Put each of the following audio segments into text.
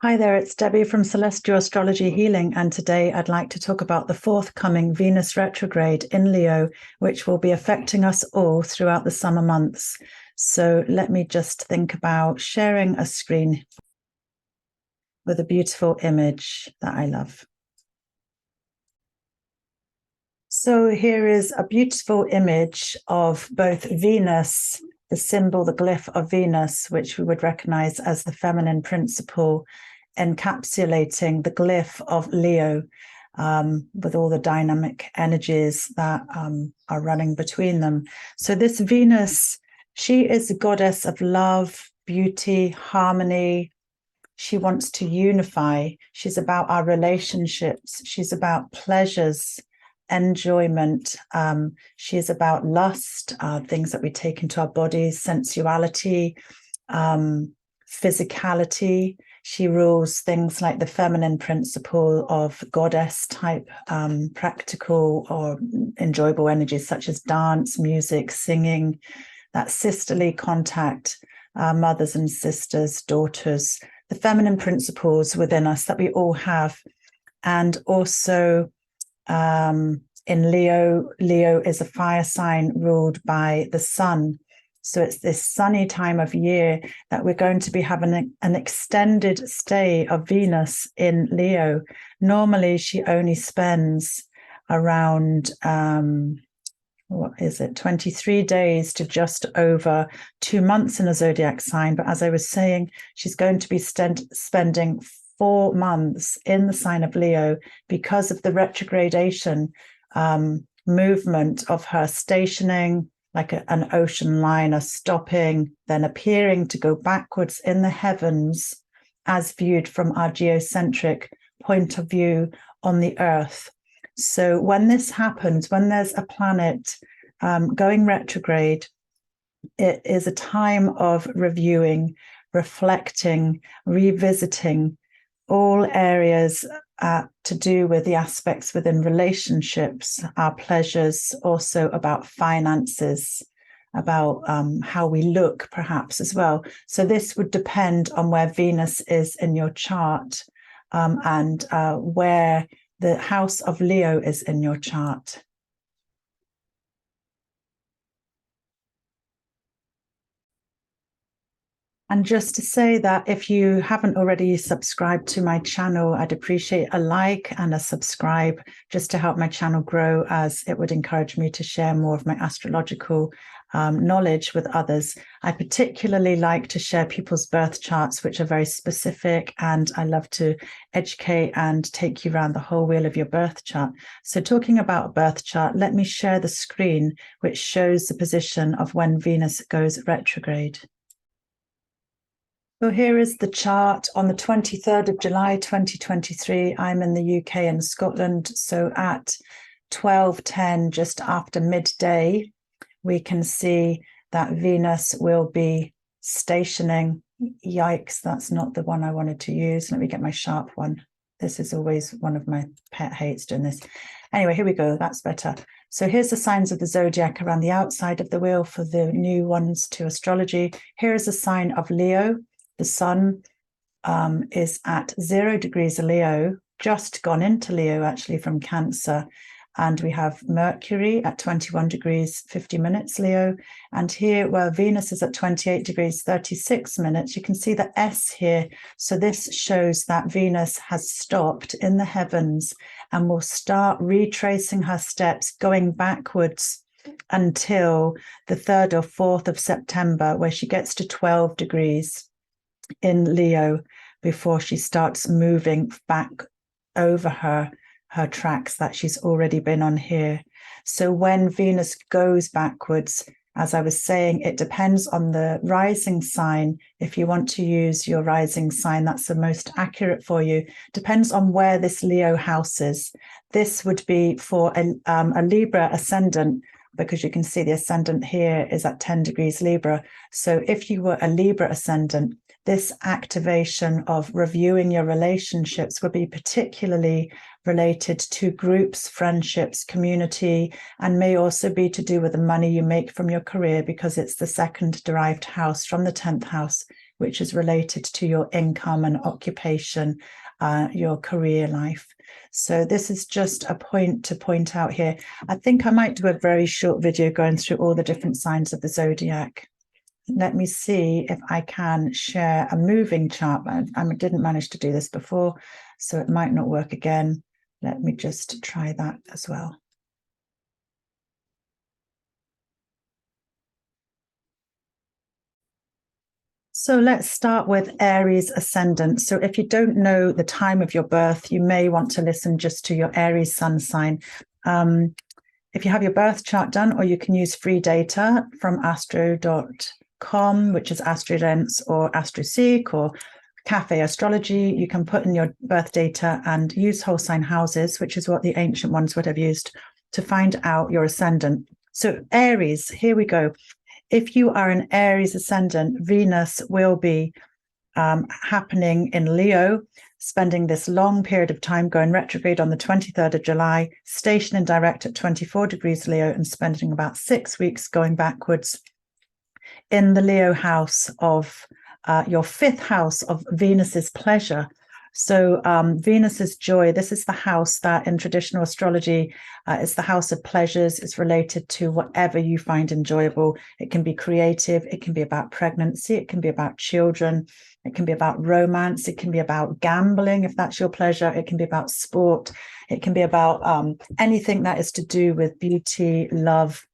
Hi there, it's Debbie from Celestial Astrology Healing, and today I'd like to talk about the forthcoming Venus retrograde in Leo, which will be affecting us all throughout the summer months. So let me just think about sharing a screen with a beautiful image that I love. So here is a beautiful image of both Venus, the symbol, the glyph of Venus, which we would recognize as the feminine principle, encapsulating the glyph of Leo, with all the dynamic energies that are running between them. So this Venus, she is a goddess of love, beauty, harmony. She wants to unify. She's about our relationships. She's about pleasures, enjoyment. She is about lust, things that we take into our bodies, sensuality, physicality. She rules things like the feminine principle of goddess type, practical or enjoyable energies such as dance, music, singing, that sisterly contact, mothers and sisters, daughters, the feminine principles within us that we all have. And also in Leo is a fire sign ruled by the sun. So it's this sunny time of year that we're going to be having an extended stay of Venus in Leo. Normally, she only spends around, 23 days to just over 2 months in a zodiac sign. But as I was saying, she's going to be spending 4 months in the sign of Leo because of the retrogradation movement of her stationing, like an ocean liner, stopping, then appearing to go backwards in the heavens as viewed from our geocentric point of view on the Earth. So when this happens, when there's a planet going retrograde, it is a time of reviewing, reflecting, revisiting all areas to do with the aspects within relationships, our pleasures, also about finances, about how we look perhaps as well. So this would depend on where Venus is in your chart, and where the house of Leo is in your chart. And just to say that if you haven't already subscribed to my channel, I'd appreciate a like and a subscribe just to help my channel grow, as it would encourage me to share more of my astrological knowledge with others. I particularly like to share people's birth charts, which are very specific, and I love to educate and take you around the whole wheel of your birth chart. So talking about birth chart, let me share the screen, which shows the position of when Venus goes retrograde. So here is the chart on the 23rd of July, 2023. I'm in the UK and Scotland. So at 12:10, just after midday, we can see that Venus will be stationing. Yikes, that's not the one I wanted to use. Let me get my sharp one. This is always one of my pet hates, doing this. Anyway, here we go. That's better. So here's the signs of the zodiac around the outside of the wheel for the new ones to astrology. Here is a sign of Leo. The sun is at 0 degrees Leo, just gone into Leo actually from Cancer. And we have Mercury at 21 degrees, 50 minutes Leo. And here where Venus is at 28 degrees, 36 minutes, you can see the S here. So this shows that Venus has stopped in the heavens and will start retracing her steps, going backwards until the 3rd or 4th of September, where she gets to 12 degrees in Leo before she starts moving back over her tracks that she's already been on here. So when Venus goes backwards, as I was saying, it depends on the rising sign. If you want to use your rising sign, that's the most accurate for you. Depends on where this Leo house is. This would be for a Libra ascendant, because you can see the ascendant here is at 10 degrees Libra. So if you were a Libra ascendant, this activation of reviewing your relationships would be particularly related to groups, friendships, community, and may also be to do with the money you make from your career, because it's the second derived house from the 10th house, which is related to your income and occupation, your career life. So this is just a point to point out here. I think I might do a very short video going through all the different signs of the zodiac. Let me see if I can share a moving chart. I didn't manage to do this before, so it might not work again. Let me just try that as well. So let's start with Aries ascendant. So if you don't know the time of your birth, you may want to listen just to your Aries sun sign. If you have your birth chart done, or you can use free data from astro.com, which is AstroDense or AstroSeek or Cafe Astrology, you can put in your birth data and use whole sign houses, which is what the ancient ones would have used, to find out your ascendant. So Aries, here we go. If you are an Aries ascendant, Venus will be happening in Leo, spending this long period of time going retrograde on the 23rd of July, stationing direct at 24 degrees Leo, and spending about 6 weeks going backwards in the Leo house of your fifth house of Venus's pleasure. So Venus's joy, this is the house that in traditional astrology is the house of pleasures. It's related to whatever you find enjoyable. It can be creative. It can be about pregnancy. It can be about children. It can be about romance. It can be about gambling, if that's your pleasure. It can be about sport. It can be about anything that is to do with beauty, love,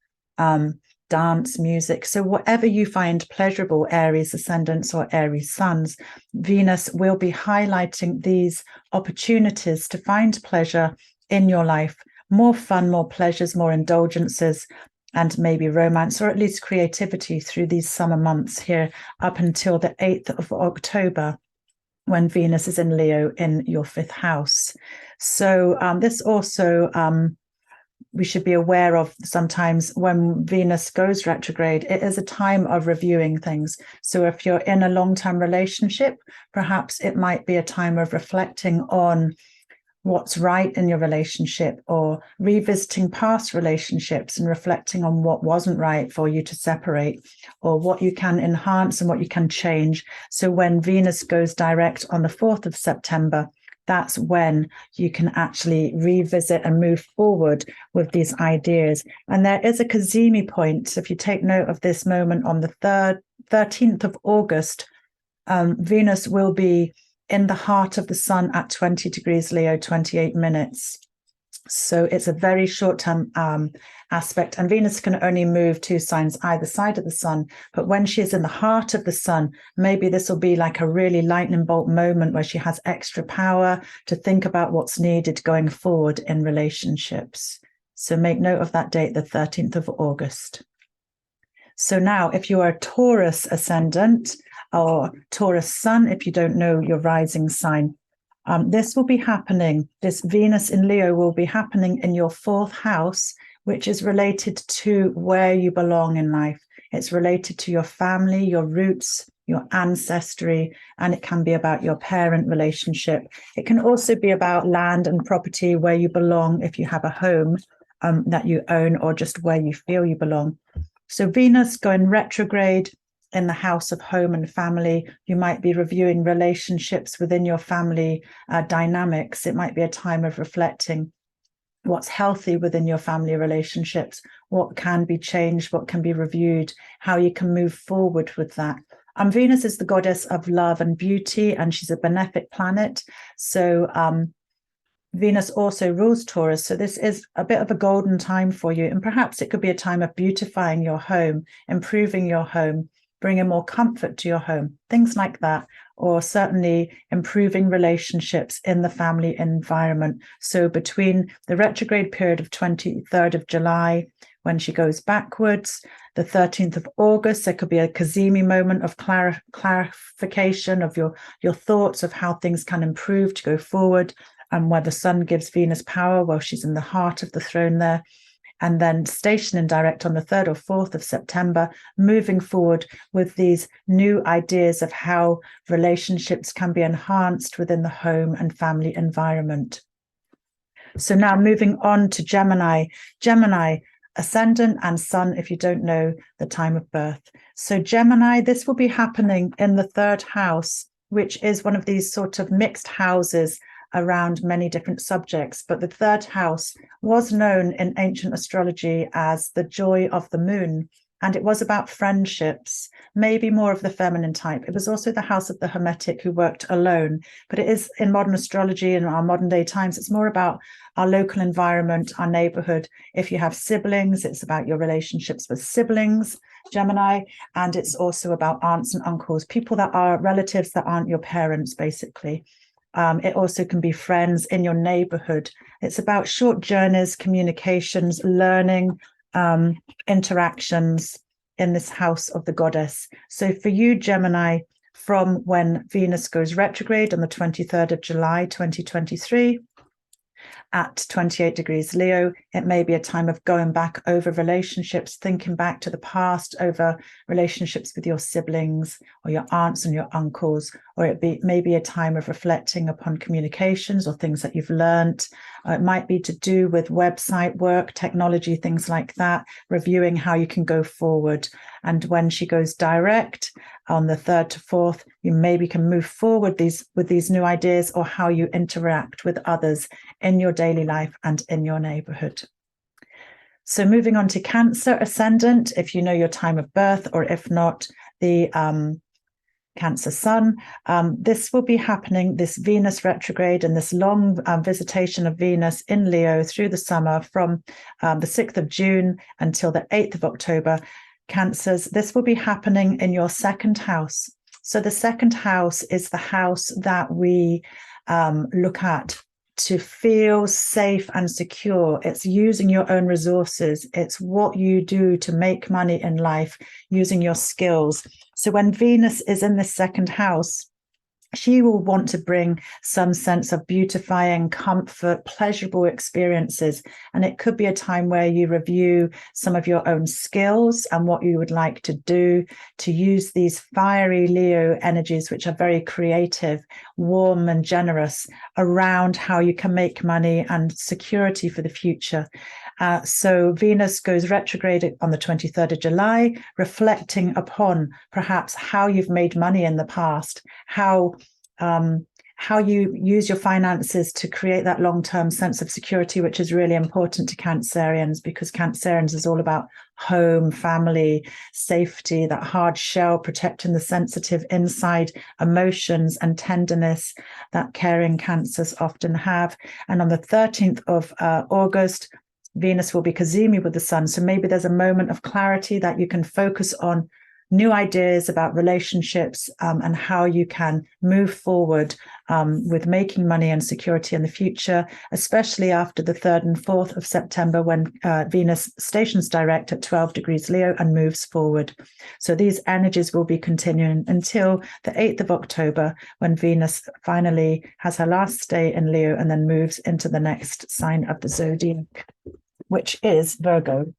dance, music. So whatever you find pleasurable, Aries ascendants or Aries suns, Venus will be highlighting these opportunities to find pleasure in your life, more fun, more pleasures, more indulgences, and maybe romance, or at least creativity through these summer months here up until the 8th of October, when Venus is in Leo in your fifth house. So this also we should be aware of sometimes when Venus goes retrograde, it is a time of reviewing things. So if you're in a long-term relationship, perhaps it might be a time of reflecting on what's right in your relationship, or revisiting past relationships and reflecting on what wasn't right for you to separate, or what you can enhance and what you can change. So when Venus goes direct on the 4th of September, that's when you can actually revisit and move forward with these ideas. And there is a cazimi point. So if you take note of this moment on the 13th of August, Venus will be in the heart of the sun at 20 degrees Leo, 28 minutes. So it's a very short-term aspect, and Venus can only move 2 signs either side of the sun. But when she is in the heart of the sun, maybe this will be like a really lightning bolt moment where she has extra power to think about what's needed going forward in relationships. So make note of that date, the 13th of August. So now, if you are a Taurus ascendant or Taurus sun, if you don't know your rising sign, this will be happening. This Venus in Leo will be happening in your 4th house, which is related to where you belong in life. It's related to your family, your roots, your ancestry, and it can be about your parent relationship. It can also be about land and property, where you belong if you have a home that you own, or just where you feel you belong. So Venus going retrograde in the house of home and family, you might be reviewing relationships within your family dynamics. It might be a time of reflecting what's healthy within your family relationships, what can be changed, what can be reviewed, how you can move forward with that. Venus is the goddess of love and beauty, and she's a benefic planet. So Venus also rules Taurus. So this is a bit of a golden time for you. And perhaps it could be a time of beautifying your home, improving your home, bringing more comfort to your home, things like that, or certainly improving relationships in the family environment. So between the retrograde period of 23rd of July, when she goes backwards, the 13th of August, there could be a cazimi moment of clarification of your thoughts of how things can improve to go forward, and where the sun gives Venus power while she's in the heart of the throne there. And then stationing direct on the 3rd or 4th of September, moving forward with these new ideas of how relationships can be enhanced within the home and family environment. So now moving on to Gemini. Gemini, ascendant, and sun if you don't know the time of birth. So Gemini, this will be happening in the third house, which is one of these sort of mixed houses around many different subjects. But the third house was known in ancient astrology as the joy of the moon. And it was about friendships, maybe more of the feminine type. It was also the house of the Hermetic who worked alone. But it is in modern astrology in our modern day times, it's more about our local environment, our neighborhood. If you have siblings, it's about your relationships with siblings, Gemini. And it's also about aunts and uncles, people that are relatives that aren't your parents, basically. It also can be friends in your neighborhood. It's about short journeys, communications, learning, interactions in this house of the goddess. So for you, Gemini, from when Venus goes retrograde on the 23rd of July, 2023, at 28 degrees Leo, it may be a time of going back over relationships, thinking back to the past, over relationships with your siblings or your aunts and your uncles, or it may be a time of reflecting upon communications or things that you've learned. It might be to do with website work, technology, things like that, reviewing how you can go forward. And when she goes direct on the 3rd to 4th, you maybe can move forward with these new ideas or how you interact with others in your daily life and in your neighborhood. So moving on to Cancer ascendant, if you know your time of birth, or if not, the Cancer sun, this will be happening, this Venus retrograde and this long visitation of Venus in Leo through the summer from the 6th of June until the 8th of October. Cancers, this will be happening in your second house. So the second house is the house that we look at to feel safe and secure. It's using your own resources. It's what you do to make money in life using your skills. So when Venus is in the second house, she will want to bring some sense of beautifying, comfort, pleasurable experiences. And it could be a time where you review some of your own skills and what you would like to do to use these fiery Leo energies, which are very creative, warm and generous, around how you can make money and security for the future. So Venus goes retrograde on the 23rd of July, reflecting upon perhaps how you've made money in the past, how you use your finances to create that long-term sense of security, which is really important to Cancerians, because Cancerians is all about home, family, safety, that hard shell, protecting the sensitive inside emotions and tenderness that caring Cancers often have. And on the 13th of August, Venus will be cazimi with the sun. So maybe there's a moment of clarity that you can focus on new ideas about relationships and how you can move forward with making money and security in the future, especially after the 3rd and 4th of September when Venus stations direct at 12 degrees Leo and moves forward. So these energies will be continuing until the 8th of October when Venus finally has her last stay in Leo and then moves into the next sign of the zodiac, which is Virgo.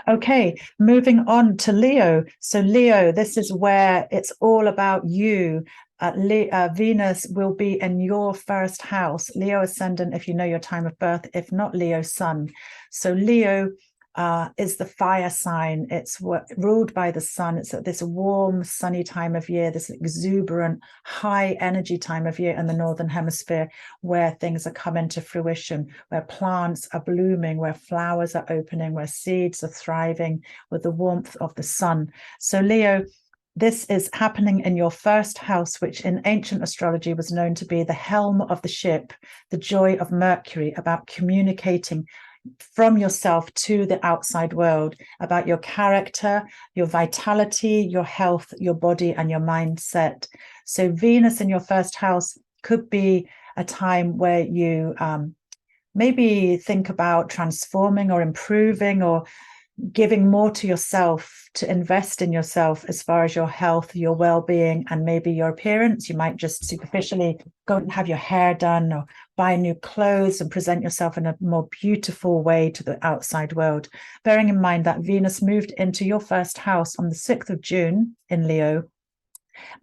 Okay, moving on to Leo. So Leo, this is where it's all about you. Venus will be in your first house, Leo ascendant, if you know your time of birth, if not Leo sun. So Leo is the fire sign. It's ruled by the sun. It's at this warm, sunny time of year, this exuberant, high energy time of year in the Northern Hemisphere, where things are coming to fruition, where plants are blooming, where flowers are opening, where seeds are thriving with the warmth of the sun. So Leo, this is happening in your first house, which in ancient astrology was known to be the helm of the ship, the joy of Mercury, about communicating from yourself to the outside world, about your character, your vitality, your health, your body, and your mindset. So Venus in your first house could be a time where you maybe think about transforming or improving or giving more to yourself, to invest in yourself as far as your health, your well-being, and maybe your appearance. You might just superficially go and have your hair done or buy new clothes and present yourself in a more beautiful way to the outside world. Bearing in mind that Venus moved into your first house on the 6th of June in Leo,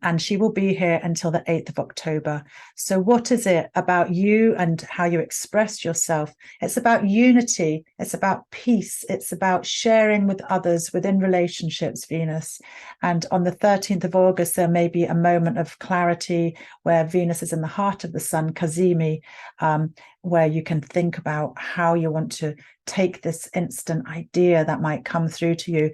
and she will be here until the 8th of October. So what is it about you and how you express yourself? It's about unity. It's about peace. It's about sharing with others within relationships, Venus. And on the 13th of August, there may be a moment of clarity where Venus is in the heart of the sun, cazimi, where you can think about how you want to take this instant idea that might come through to you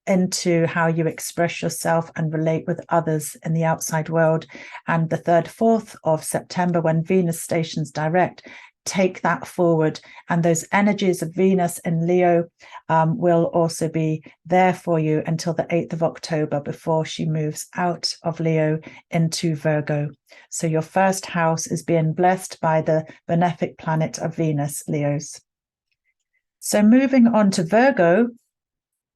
into how you express yourself and relate with others in the outside world. And the 3rd, 4th of September, when Venus stations direct, take that forward. And those energies of Venus in Leo will also be there for you until the 8th of October before she moves out of Leo into Virgo. So your first house is being blessed by the benefic planet of Venus, Leos. So moving on to Virgo,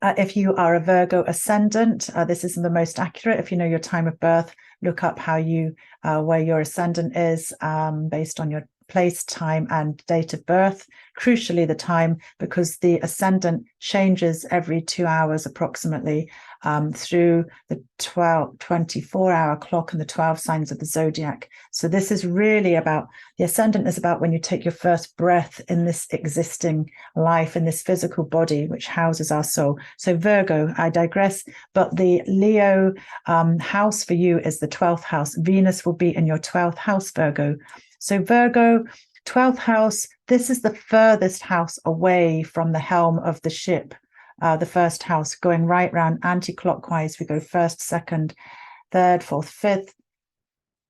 if you are a Virgo ascendant, this isn't the most accurate. If you know your time of birth, look up how you where your ascendant is based on your place, time, and date of birth. Crucially, the time, because the ascendant changes every 2 hours approximately through the 24-hour clock and the 12 signs of the Zodiac. So this is really about, the ascendant is about when you take your first breath in this existing life, in this physical body, which houses our soul. So Virgo, I digress, but the Leo house for you is the 12th house. Venus will be in your 12th house, Virgo. So Virgo, 12th house, this is the furthest house away from the helm of the ship. The first house, going right round anti-clockwise. We go 1st, 2nd, 3rd, 4th, 5th,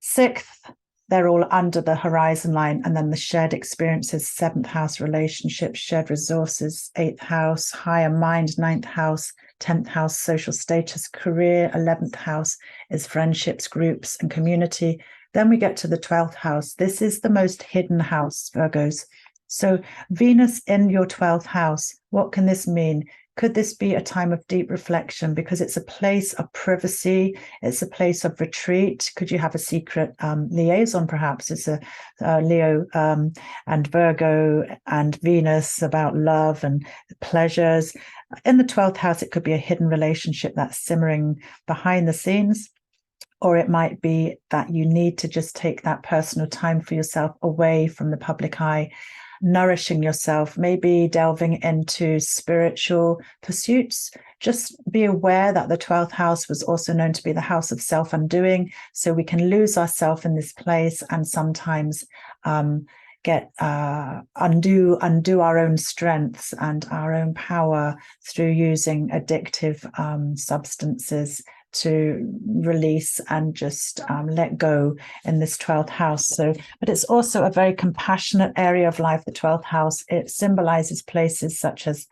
6th. They're all under the horizon line. And then the shared experiences, 7th house, relationships, shared resources, 8th house, higher mind, 9th house, 10th house, social status, career, 11th house is friendships, groups, and community. Then we get to the 12th house. This is the most hidden house, Virgos. So Venus in your 12th house, what can this mean? Could this be a time of deep reflection because it's a place of privacy? It's a place of retreat. Could you have a secret liaison, perhaps? It's a Leo and Virgo and Venus about love and pleasures. In the 12th house, it could be a hidden relationship that's simmering behind the scenes. Or it might be that you need to just take that personal time for yourself away from the public eye, nourishing yourself, maybe delving into spiritual pursuits. Just be aware that the 12th house was also known to be the house of self-undoing. So we can lose ourselves in this place and sometimes undo our own strengths and our own power through using addictive substances to release and just let go in this 12th house. So, but it's also a very compassionate area of life, the 12th house. It symbolizes places such as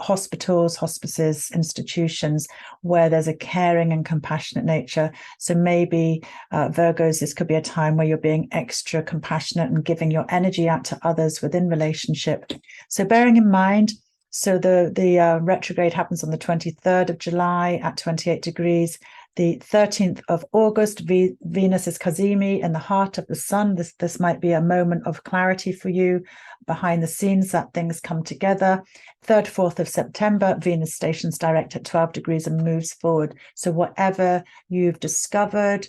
hospitals, hospices, institutions where there's a caring and compassionate nature. So maybe Virgos, this could be a time where you're being extra compassionate and giving your energy out to others within relationship. So bearing in mind, so the retrograde happens on the 23rd of July at 28 degrees. The 13th of August, Venus is cazimi in the heart of the sun. This might be a moment of clarity for you behind the scenes, that things come together. 3rd, 4th of September, Venus stations direct at 12 degrees and moves forward. So whatever you've discovered,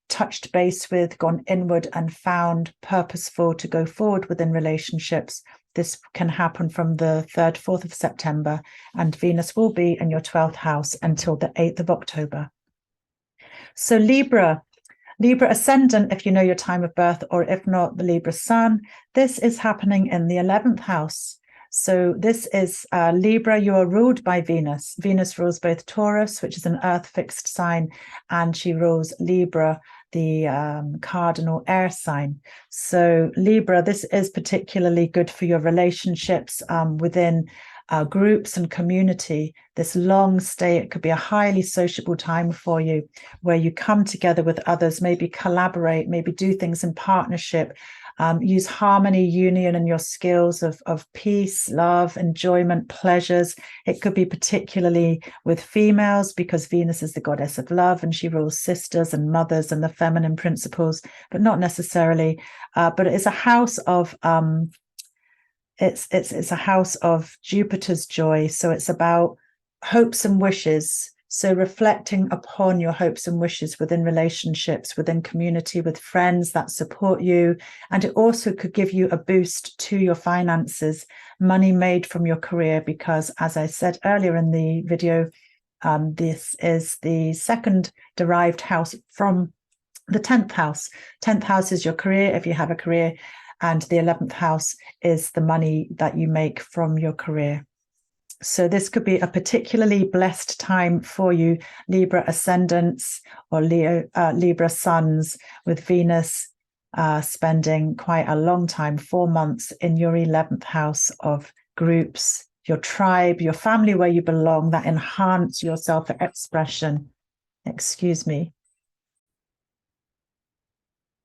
touched base with, gone inward and found purposeful to go forward within relationships, this can happen from the 3rd, 4th of September, and Venus will be in your 12th house until the 8th of October. So Libra ascendant, if you know your time of birth, or if not, the Libra sun, this is happening in the 11th house. So this is Libra, you are ruled by Venus. Venus rules both Taurus, which is an earth fixed sign, and she rules Libra, the cardinal air sign. So Libra, this is particularly good for your relationships within groups and community. This long stay, it could be a highly sociable time for you where you come together with others, maybe collaborate, maybe do things in partnership, use harmony, union, and your skills of peace, love, enjoyment, pleasures. It could be particularly with females because Venus is the goddess of love and she rules sisters and mothers and the feminine principles, but not necessarily. But it's a house of it's a house of Jupiter's joy. So it's about hopes and wishes. So reflecting upon your hopes and wishes within relationships, within community, with friends that support you. And it also could give you a boost to your finances, money made from your career, because as I said earlier in the video, this is the second derived house from the 10th house. 10th house is your career, if you have a career, and the 11th house is the money that you make from your career. So this could be a particularly blessed time for you, Libra ascendants or Libra suns, with Venus spending quite a long time, 4 months, in your 11th house of groups, your tribe, your family where you belong, that enhance your self-expression. Excuse me.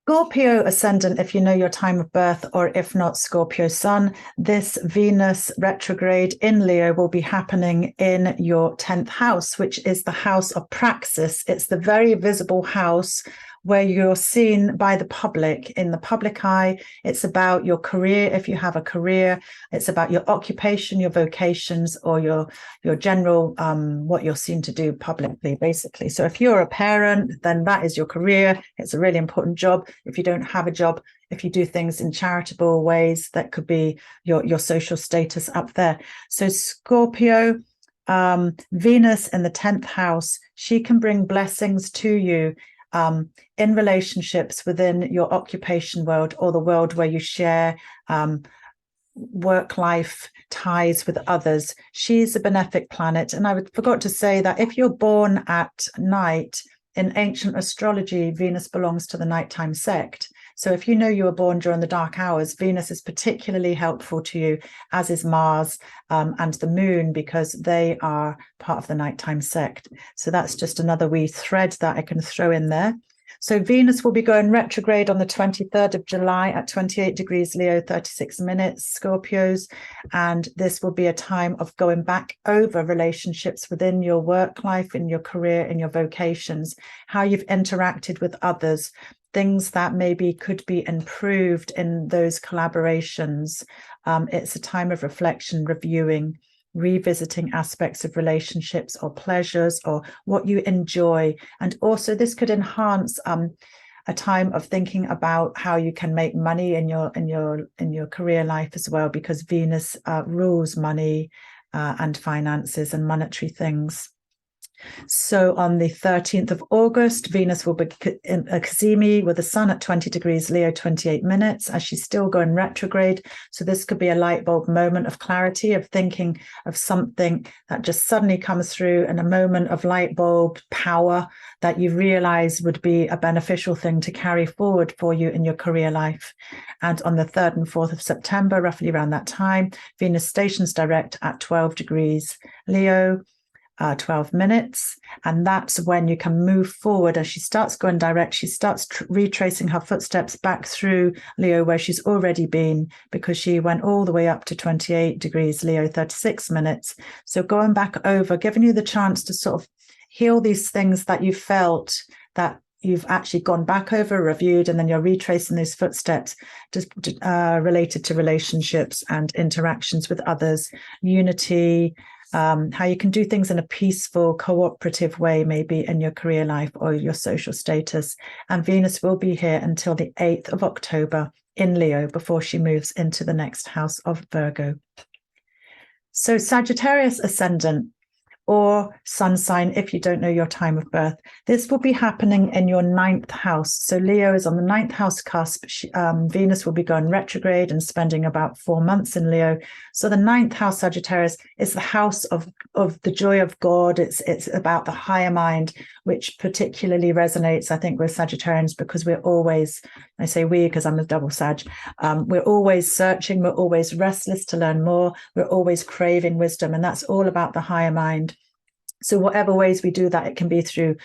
Scorpio ascendant, if you know your time of birth, or if not, Scorpio sun, this Venus retrograde in Leo will be happening in your 10th house, which is the house of praxis. It's the very visible house where you're seen by the public, in the public eye. It's about your career, if you have a career. It's about your occupation, your vocations, or your general, what you're seen to do publicly, basically. So if you're a parent, then that is your career. It's a really important job. If you don't have a job, if you do things in charitable ways, that could be your social status up there. So Scorpio, Venus in the 10th house, she can bring blessings to you in relationships within your occupation world, or the world where you share work-life ties with others. She's a benefic planet. And I forgot to say that if you're born at night, in ancient astrology, Venus belongs to the nighttime sect. So if you know you were born during the dark hours, Venus is particularly helpful to you, as is Mars and the moon, because they are part of the nighttime sect. So that's just another wee thread that I can throw in there. So Venus will be going retrograde on the 23rd of July at 28 degrees Leo, 36 minutes, Scorpios. And this will be a time of going back over relationships within your work life, in your career, in your vocations, how you've interacted with others, things that maybe could be improved in those collaborations. It's a time of reflection, reviewing, revisiting aspects of relationships or pleasures or what you enjoy. And also this could enhance a time of thinking about how you can make money in your career life as well, because Venus rules money and finances and monetary things. So on the 13th of August, Venus will be in a cazimi with the sun at 20 degrees Leo, 28 minutes, as she's still going retrograde. So this could be a light bulb moment of clarity, of thinking of something that just suddenly comes through, and a moment of light bulb power that you realize would be a beneficial thing to carry forward for you in your career life. And on the 3rd and 4th of September, roughly around that time, Venus stations direct at 12 degrees Leo, 12 minutes, and that's when you can move forward. As she starts going direct, she starts retracing her footsteps back through Leo, where she's already been, because she went all the way up to 28 degrees Leo, 36 minutes. So going back over, giving you the chance to sort of heal these things that you felt that you've actually gone back over, reviewed, and then you're retracing those footsteps just related to relationships and interactions with others, unity, how you can do things in a peaceful, cooperative way, maybe in your career life or your social status. And Venus will be here until the 8th of October in Leo, before she moves into the next house of Virgo. So Sagittarius ascendant, or sun sign, if you don't know your time of birth, this will be happening in your 9th house. So Leo is on the 9th house cusp. Venus will be going retrograde and spending about 4 months in Leo. So the 9th house, Sagittarius, is the house of the joy of God. It's about the higher mind, which particularly resonates, I think, with Sagittarians, because we're always, I say we because I'm a double Sag, we're always searching, we're always restless to learn more, we're always craving wisdom, and that's all about the higher mind. So whatever ways we do that, it can be through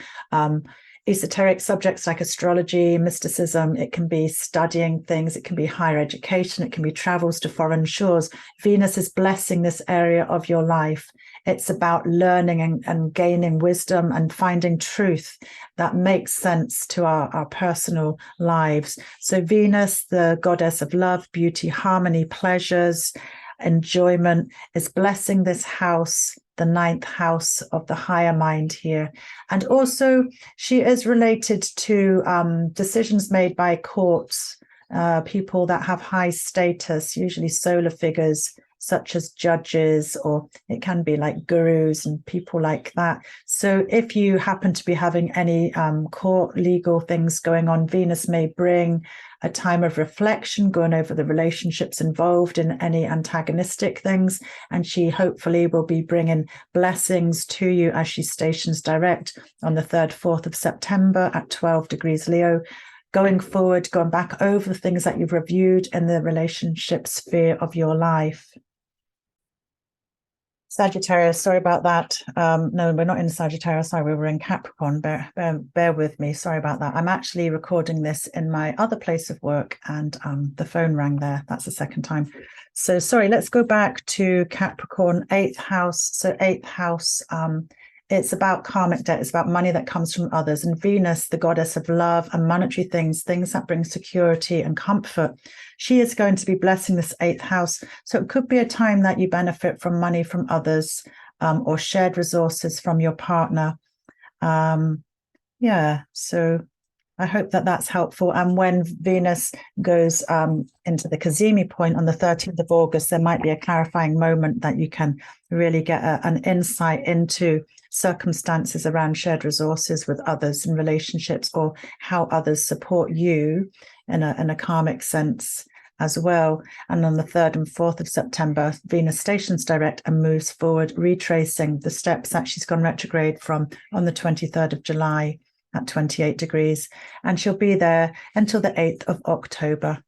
esoteric subjects like astrology, mysticism, it can be studying things, it can be higher education, it can be travels to foreign shores. Venus is blessing this area of your life. It's about learning and gaining wisdom and finding truth that makes sense to our personal lives. So Venus, the goddess of love, beauty, harmony, pleasures, enjoyment, is blessing this house, the 9th house of the higher mind here. And also she is related to decisions made by courts, people that have high status, usually solar figures, such as judges, or it can be like gurus and people like that. So if you happen to be having any court legal things going on, Venus may bring a time of reflection, going over the relationships involved in any antagonistic things. And she hopefully will be bringing blessings to you as she stations direct on the 3rd, 4th of September at 12 degrees Leo. Going forward, going back over the things that you've reviewed in the relationship sphere of your life. Sagittarius, sorry about that. No, we're not in Sagittarius. Sorry, we were in Capricorn. Bear with me. Sorry about that. I'm actually recording this in my other place of work, and the phone rang there. That's the second time. So sorry, let's go back to Capricorn, 8th house. So 8th house, it's about karmic debt. It's about money that comes from others. And Venus, the goddess of love and monetary things that bring security and comfort, she is going to be blessing this 8th house. So it could be a time that you benefit from money from others, or shared resources from your partner. Yeah, so I hope that that's helpful. And when Venus goes into the cazimi point on the 13th of August, there might be a clarifying moment that you can really get an insight into circumstances around shared resources with others in relationships, or how others support you in a karmic sense as well. And on the 3rd and 4th of September, Venus stations direct and moves forward, retracing the steps that she's gone retrograde from on the 23rd of July at 28 degrees. And she'll be there until the 8th of October.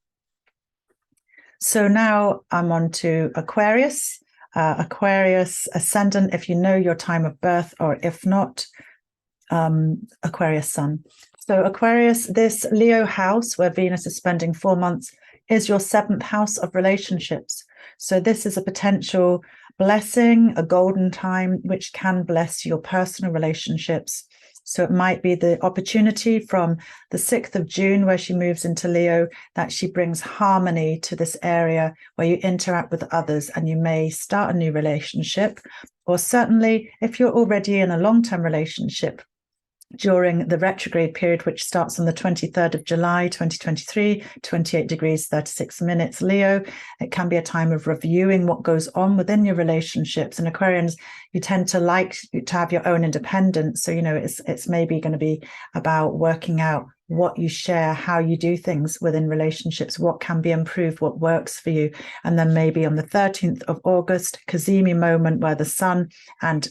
So now I'm on to Aquarius. Aquarius ascendant, if you know your time of birth, or if not, Aquarius sun. So Aquarius, this Leo house where Venus is spending 4 months, is your 7th house of relationships. So this is a potential blessing, a golden time, which can bless your personal relationships. So it might be the opportunity from the 6th of June, where she moves into Leo, that she brings harmony to this area where you interact with others and you may start a new relationship. Or certainly if you're already in a long-term relationship, during the retrograde period, which starts on the 23rd of July, 2023, 28 degrees, 36 minutes, Leo. It can be a time of reviewing what goes on within your relationships. And Aquarians, you tend to like to have your own independence. So, you know, it's maybe going to be about working out what you share, how you do things within relationships, what can be improved, what works for you. And then maybe on the 13th of August, cazimi moment, where the sun and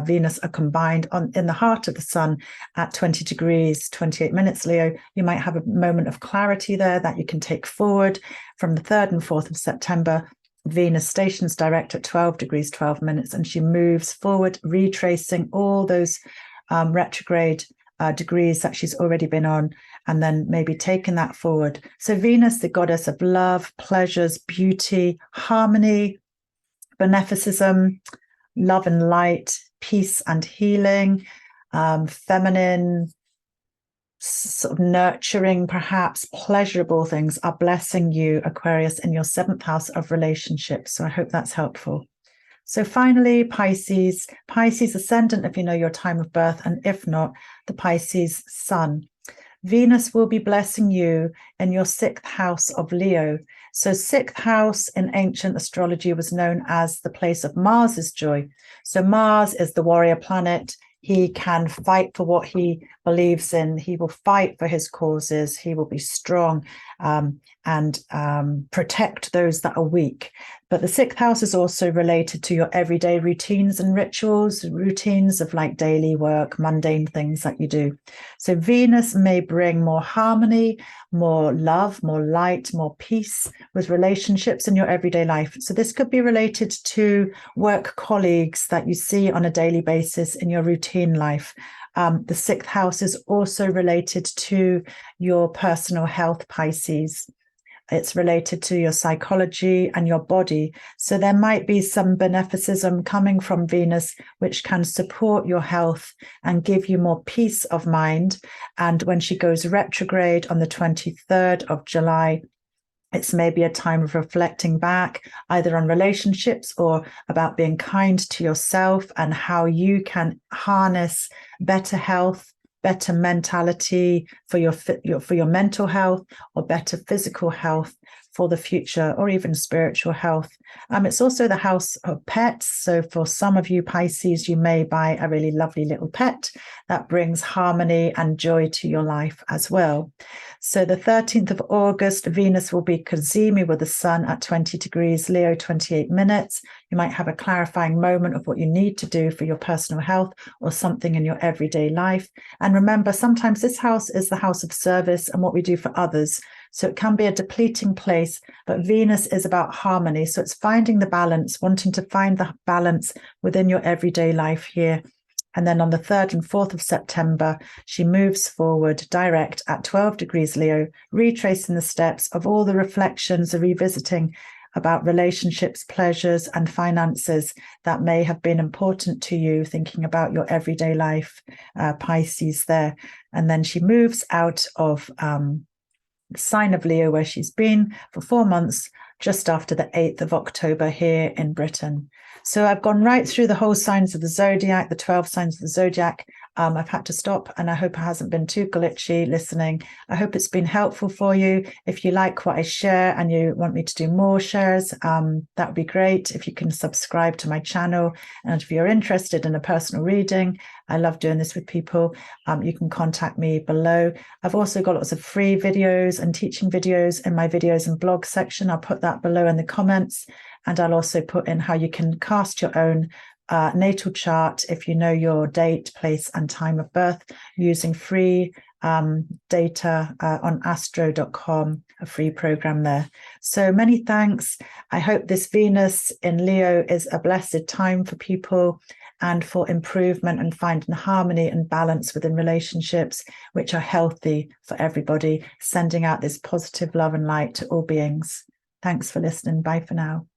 Venus are combined in the heart of the sun at 20 degrees, 28 minutes, Leo. You might have a moment of clarity there that you can take forward. From the 3rd and 4th of September, Venus stations direct at 12 degrees, 12 minutes, and she moves forward, retracing all those retrograde degrees that she's already been on, and then maybe taking that forward. So Venus, the goddess of love, pleasures, beauty, harmony, beneficism, love and light, peace and healing, feminine, sort of nurturing, perhaps pleasurable things are blessing you, Aquarius, in your 7th house of relationships. So I hope that's helpful. So finally, Pisces ascendant, if you know your time of birth, and if not, the Pisces sun. Venus will be blessing you in your 6th house of Leo. So 6th house in ancient astrology was known as the place of Mars's joy. So Mars is the warrior planet. He can fight for what he believes in. He will fight for his causes. He will be strong and protect those that are weak. But the 6th house is also related to your everyday routines and rituals, routines of like daily work, mundane things that you do. So Venus may bring more harmony, more love, more light, more peace with relationships in your everyday life. So this could be related to work colleagues that you see on a daily basis in your routine life. The 6th house is also related to your personal health, Pisces. It's related to your psychology and your body. So there might be some beneficism coming from Venus, which can support your health and give you more peace of mind. And when she goes retrograde on the 23rd of July, It's maybe a time of reflecting back, either on relationships or about being kind to yourself and how you can harness better health, better mentality for your mental health, or better physical health for the future, or even spiritual health. It's also the house of pets. So for some of you Pisces, you may buy a really lovely little pet that brings harmony and joy to your life as well. So the 13th of August, Venus will be cazimi with the sun at 20 degrees Leo, 28 minutes. You might have a clarifying moment of what you need to do for your personal health or something in your everyday life. And remember, sometimes this house is the house of service and what we do for others. So it can be a depleting place, but Venus is about harmony. So it's finding the balance, wanting to find the balance within your everyday life here. And then on the 3rd and 4th of September, she moves forward direct at 12 degrees Leo, retracing the steps of all the reflections, the revisiting about relationships, pleasures, and finances that may have been important to you, thinking about your everyday life, Pisces there. And then she moves out of sign of Leo, where she's been for 4 months, just after the 8th of October here in Britain. So I've gone right through the whole signs of the zodiac, the 12 signs of the zodiac. I've had to stop, and I hope it hasn't been too glitchy listening. I hope it's been helpful for you. If you like what I share and you want me to do more shares, that would be great. If you can subscribe to my channel, and if you're interested in a personal reading, I love doing this with people, you can contact me below. I've also got lots of free videos and teaching videos in my videos and blog section. I'll put that below in the comments, and I'll also put in how you can cast your own natal chart if you know your date, place, and time of birth using free data on astro.com, a free program there. So many thanks. I hope this Venus in Leo is a blessed time for people and for improvement and finding harmony and balance within relationships which are healthy for everybody, sending out this positive love and light to all beings. Thanks for listening. Bye for now.